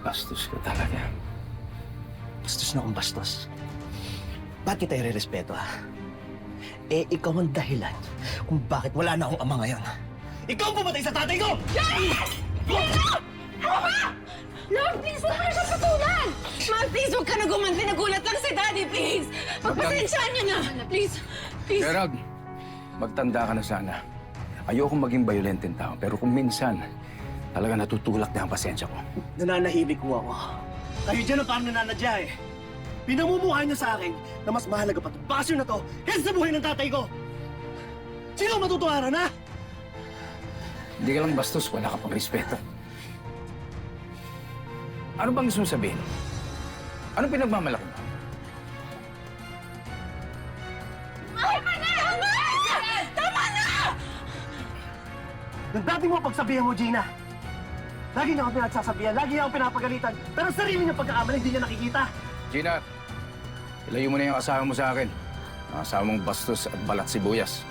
Bastos ka talaga. Bastos na akong bastos. Ba't kita irerespeto, ha? Eh, ikaw ang dahilan kung bakit wala na akong ama ngayon. Ikaw ang pumatay sa tatay ko! Lord, please, huwag mo na siya patulan! Ma, please, huwag ka na gumanti. Nagulat lang si Daddy, please! Pagpasensyaan niyo na! Please, please. Gerald, magtanda ka na sana. Ayokong maging violenteng tao, pero kung minsan, talaga natutulak na ang pasensya ko. Nananahimik ko ako. Kayo dyan ang parang nananadya eh. Pinamumuhay niyo sa akin na mas mahalaga pa itong basyo na to kaysa sa buhay ng tatay ko. Sino ang matutuwaran, ha? Hindi ka lang bastos, wala ka pang respeto. Ano bang gusto mong sabihin? Anong pinagmamalaki mo? Tama na! Tama! Tama na! Nang dati mo pagsabihan mo, Gina. Lagi niya ako pinagsasabihan, lagi niya ako pinapagalitan. Pero sarili niya pagkakamali, hindi niya nakikita. Gina, ilayo mo na yung asawa mo sa akin. Ang asawa mong bastos at balat sibuyas.